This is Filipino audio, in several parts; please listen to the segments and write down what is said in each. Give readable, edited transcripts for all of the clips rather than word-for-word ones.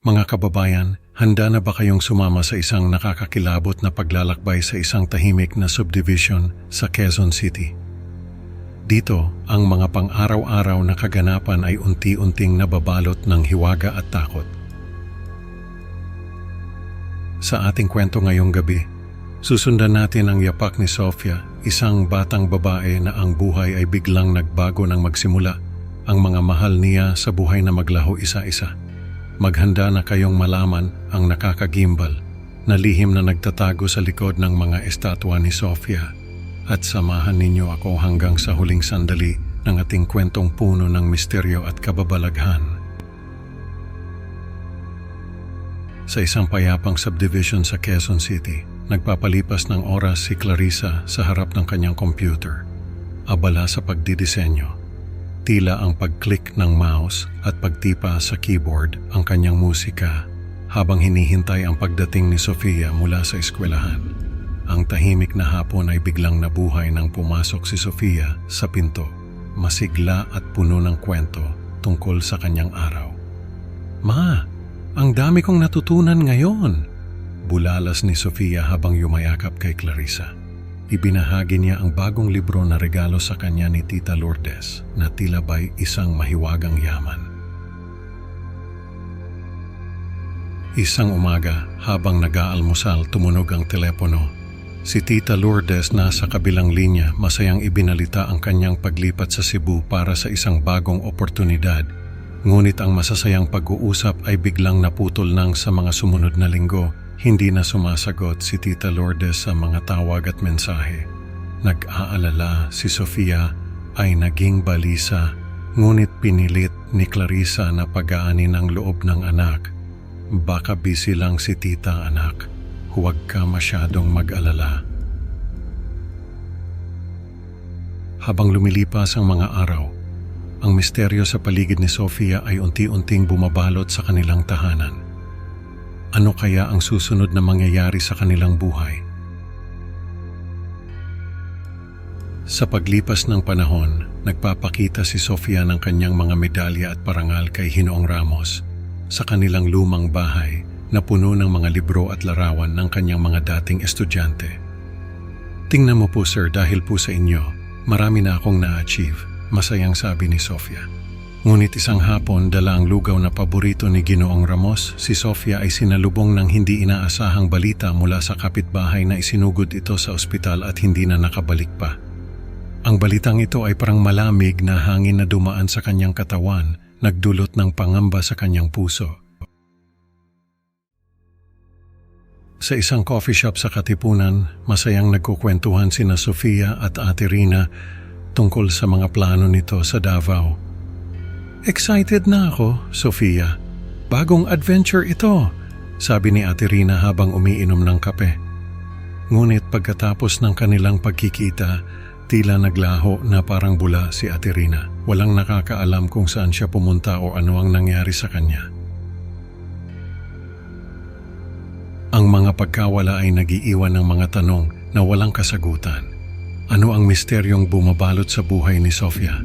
Mga kababayan, handa na ba kayong sumama sa isang nakakakilabot na paglalakbay sa isang tahimik na subdivision sa Quezon City? Dito, ang mga pang-araw-araw na kaganapan ay unti-unting nababalot ng hiwaga at takot. Sa ating kwento ngayong gabi, susundan natin ang yapak ni Sofia, isang batang babae na ang buhay ay biglang nagbago nang magsimula ang mga mahal niya sa buhay na maglaho isa-isa. Maghanda na kayong malaman ang nakakagimbal na lihim na nagtatago sa likod ng mga estatwa ni Sofia at samahan ninyo ako hanggang sa huling sandali ng ating kwentong puno ng misteryo at kababalaghan. Sa isang payapang subdivision sa Quezon City, nagpapalipas ng oras si Clarissa sa harap ng kanyang computer, abala sa pagdidisenyo. Tila ang pag-click ng mouse at pagtipa sa keyboard ang kanyang musika habang hinihintay ang pagdating ni Sofia mula sa eskwelahan. Ang tahimik na hapon ay biglang nabuhay nang pumasok si Sofia sa pinto, masigla at puno ng kwento tungkol sa kanyang araw. "Ma, ang dami kong natutunan ngayon," bulalas ni Sofia habang yumayakap kay Clarissa. Ibinahagi niya ang bagong libro na regalo sa kanya ni Tita Lourdes na tila ba'y isang mahiwagang yaman. Isang umaga, habang nag-aalmusal, tumunog ang telepono. Si Tita Lourdes nasa kabilang linya, masayang ibinalita ang kanyang paglipat sa Cebu para sa isang bagong oportunidad. Ngunit ang masasayang pag-uusap ay biglang naputol nang sa mga sumunod na linggo. Hindi na sumasagot si Tita Lourdes sa mga tawag at mensahe. Nag-aalala si Sofia ay naging balisa, ngunit pinilit ni Clarissa na pagaanin ang loob ng anak. "Baka busy lang si Tita, anak. Huwag ka masyadong mag-alala." Habang lumilipas ang mga araw, ang misteryo sa paligid ni Sofia ay unti-unting bumabalot sa kanilang tahanan. Ano kaya ang susunod na mangyayari sa kanilang buhay? Sa paglipas ng panahon, nagpapakita si Sofia ng kanyang mga medalya at parangal kay Ginoong Ramos sa kanilang lumang bahay na puno ng mga libro at larawan ng kanyang mga dating estudyante. "Tingnan mo po sir, dahil po sa inyo, marami na akong na-achieve," masayang sabi ni Sofia. Ngunit isang hapon, dala ang lugaw na paborito ni Ginoong Ramos, si Sofia ay sinalubong ng hindi inaasahang balita mula sa kapitbahay na isinugod ito sa ospital at hindi na nakabalik pa. Ang balitang ito ay parang malamig na hangin na dumaan sa kanyang katawan, nagdulot ng pangamba sa kanyang puso. Sa isang coffee shop sa Katipunan, masayang nagkukwentuhan sina Sofia at Ate Rina tungkol sa mga plano nito sa Davao. "Excited na ako, Sofia. Bagong adventure ito," sabi ni Ate Rina habang umiinom ng kape. Ngunit pagkatapos ng kanilang pagkikita, tila naglaho na parang bula si Ate Rina. Walang nakakaalam kung saan siya pumunta o ano ang nangyari sa kanya. Ang mga pagkawala ay nag-iiwan ng mga tanong na walang kasagutan. Ano ang misteryong bumabalot sa buhay ni Sofia?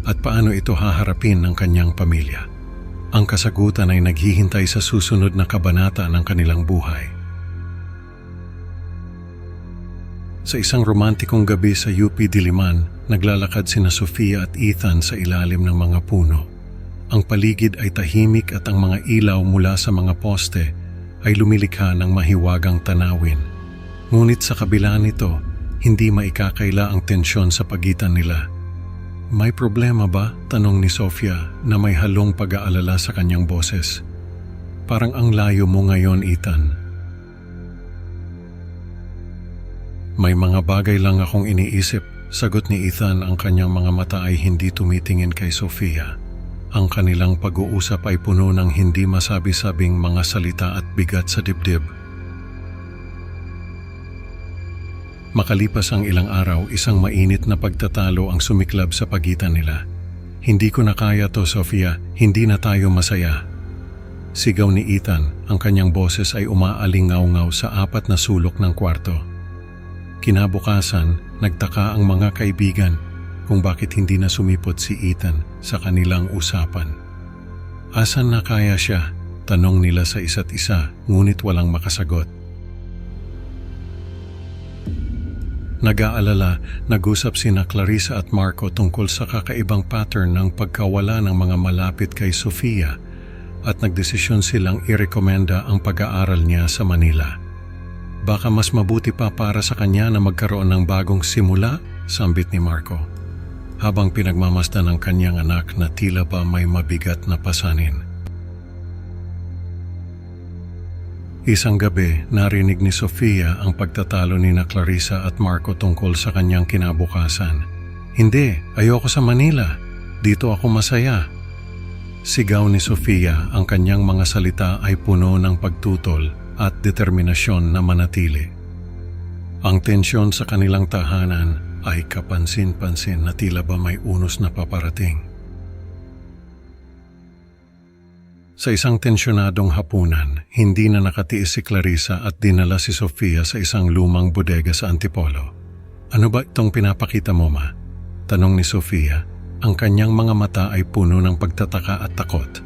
At paano ito haharapin ng kanyang pamilya? Ang kasagutan ay naghihintay sa susunod na kabanata ng kanilang buhay. Sa isang romantikong gabi sa UP Diliman, naglalakad sina Sofia at Ethan sa ilalim ng mga puno. Ang paligid ay tahimik at ang mga ilaw mula sa mga poste ay lumilikha ng mahiwagang tanawin. Ngunit sa kabila nito, hindi maikakaila ang tensyon sa pagitan nila. "May problema ba?" tanong ni Sofia na may halong pag-aalala sa kanyang boses. "Parang ang layo mo ngayon, Ethan." "May mga bagay lang akong iniisip," sagot ni Ethan. Ang kanyang mga mata ay hindi tumitingin kay Sofia. Ang kanilang pag-uusap ay puno ng hindi masabi-sabing mga salita at bigat sa dibdib. Makalipas ang ilang araw, isang mainit na pagtatalo ang sumiklab sa pagitan nila. "Hindi ko na kaya to, Sofia. Hindi na tayo masaya." Sigaw ni Ethan. Ang kanyang boses ay umaalingaw-ngaw sa apat na sulok ng kwarto. Kinabukasan, nagtaka ang mga kaibigan kung bakit hindi na sumipot si Ethan sa kanilang usapan. Asan na kaya siya? Tanong nila sa isa't isa, ngunit walang makasagot. Nag-aalala, nag-usap sina Clarissa at Marco tungkol sa kakaibang pattern ng pagkawala ng mga malapit kay Sofia at nagdesisyon silang irekomenda ang pag-aaral niya sa Manila. Baka mas mabuti pa para sa kanya na magkaroon ng bagong simula, sambit ni Marco, habang pinagmamasdan ng kanyang anak na tila ba may mabigat na pasanin. Isang gabi, narinig ni Sofia ang pagtatalo ni na Clarissa at Marco tungkol sa kanyang kinabukasan. "Hindi, ayoko sa Manila. Dito ako masaya." Sigaw ni Sofia, ang kanyang mga salita ay puno ng pagtutol at determinasyon na manatili. Ang tensyon sa kanilang tahanan ay kapansin-pansin na tila ba may unos na paparating. Sa isang tensyonadong hapunan, hindi na nakatiis si Clarissa at dinala si Sofia sa isang lumang bodega sa Antipolo. "Ano ba itong pinapakita mo, ma?" Tanong ni Sofia. Ang kanyang mga mata ay puno ng pagtataka at takot.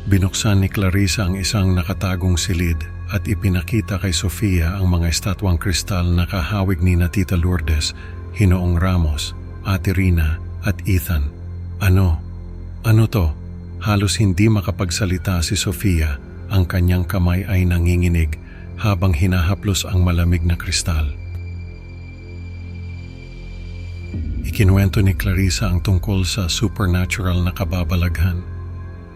Binuksan ni Clarissa ang isang nakatagong silid at ipinakita kay Sofia ang mga estatwang kristal na kahawig ni na Tita Lourdes, Hinoong Ramos, Ate Rina at Ethan. Ano to? Halos hindi makapagsalita si Sofia. Ang kanyang kamay ay nanginginig habang hinahaplos ang malamig na kristal. Ikinuwento ni Clarissa ang tungkol sa supernatural na kababalaghan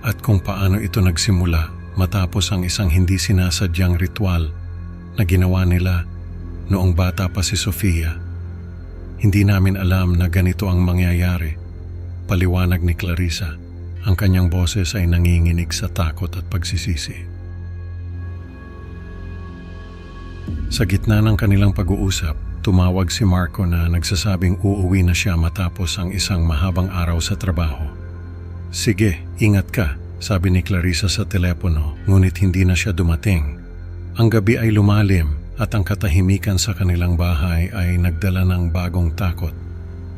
at kung paano ito nagsimula matapos ang isang hindi sinasadyang ritual na ginawa nila noong bata pa si Sofia. "Hindi namin alam na ganito ang mangyayari," paliwanag ni Clarissa. Ang kanyang boses ay nanginginig sa takot at pagsisisi. Sa gitna ng kanilang pag-uusap, tumawag si Marco na nagsasabing uuwi na siya matapos ang isang mahabang araw sa trabaho. "Sige, ingat ka," sabi ni Clarissa sa telepono, ngunit hindi na siya dumating. Ang gabi ay lumalim at ang katahimikan sa kanilang bahay ay nagdala ng bagong takot.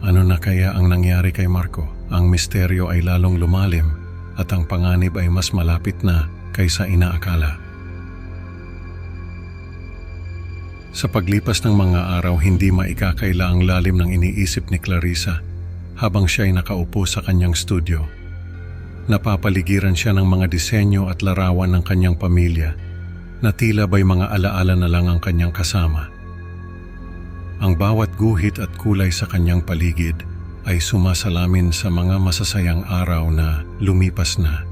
Ano na kaya ang nangyari kay Marco? Ang misteryo ay lalong lumalim at ang panganib ay mas malapit na kaysa inaakala. Sa paglipas ng mga araw, hindi maikakaila ang lalim ng iniisip ni Clarissa habang siya ay nakaupo sa kanyang studio. Napapaligiran siya ng mga disenyo at larawan ng kanyang pamilya na tila ba'y mga alaala na lang ang kanyang kasama. Ang bawat guhit at kulay sa kanyang paligid ay sumasalamin sa mga masasayang araw na lumipas na.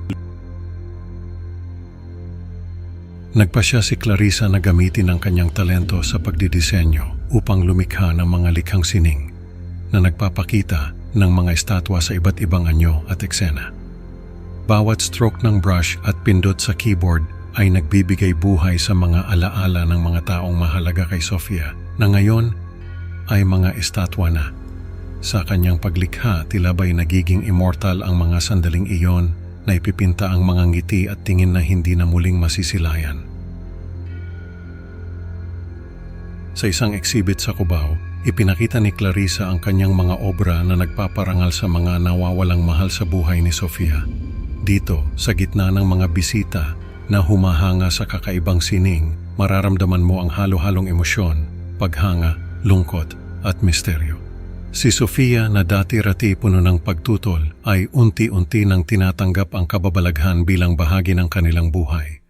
Nagpasya si Clarissa na gamitin ang kanyang talento sa pagdidisenyo upang lumikha ng mga likhang sining na nagpapakita ng mga estatwa sa iba't ibang anyo at eksena. Bawat stroke ng brush at pindot sa keyboard ay nagbibigay buhay sa mga alaala ng mga taong mahalaga kay Sofia na ngayon ay mga estatwa na. Sa kanyang paglikha, tila ba'y nagiging immortal ang mga sandaling iyon na ipipinta ang mga ngiti at tingin na hindi na muling masisilayan. Sa isang exhibit sa Cubao, ipinakita ni Clarissa ang kanyang mga obra na nagpaparangal sa mga nawawalang mahal sa buhay ni Sofia. Dito, sa gitna ng mga bisita na humahanga sa kakaibang sining, mararamdaman mo ang halo-halong emosyon, paghanga, lungkot at misteryo. Si Sofia na dati-rati puno ng pagtutol ay unti-unti nang tinatanggap ang kababalaghan bilang bahagi ng kanilang buhay.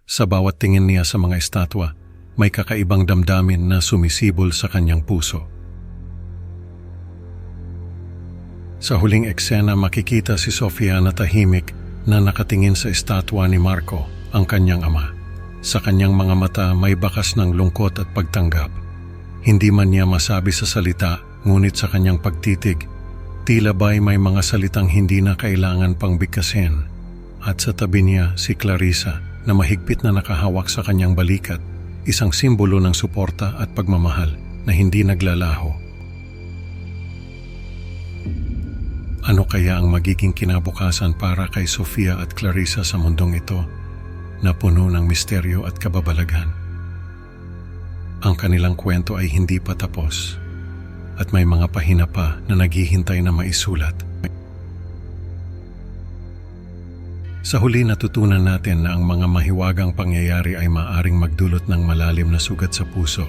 Sa bawat tingin niya sa mga estatwa, may kakaibang damdamin na sumisibol sa kanyang puso. Sa huling eksena, makikita si Sofia na tahimik na nakatingin sa estatwa ni Marco, ang kanyang ama. Sa kanyang mga mata may bakas ng lungkot at pagtanggap. Hindi man niya masabi sa salita, ngunit sa kanyang pagtitig, tila ba'y may mga salitang hindi na kailangan pang bigkasin. At sa tabi niya si Clarissa na mahigpit na nakahawak sa kanyang balikat, isang simbolo ng suporta at pagmamahal na hindi naglalaho. Ano kaya ang magiging kinabukasan para kay Sofia at Clarissa sa mundong ito na puno ng misteryo at kababalaghan? Ang kanilang kwento ay hindi pa tapos at may mga pahina pa na naghihintay na maisulat. Sa huli natutunan natin na ang mga mahiwagang pangyayari ay maaaring magdulot ng malalim na sugat sa puso.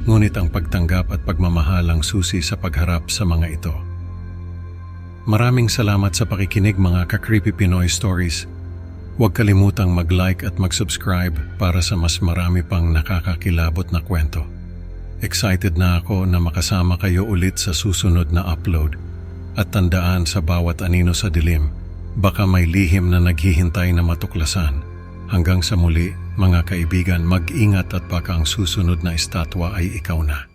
Ngunit ang pagtanggap at pagmamahal ang susi sa pagharap sa mga ito. Maraming salamat sa pakikinig mga ka-Creepy Pinoy Stories. Huwag kalimutang mag-like at mag-subscribe para sa mas marami pang nakakakilabot na kwento. Excited na ako na makasama kayo ulit sa susunod na upload. At tandaan sa bawat anino sa dilim, baka may lihim na naghihintay na matuklasan. Hanggang sa muli, mga kaibigan, mag-ingat at baka ang susunod na estatwa ay ikaw na.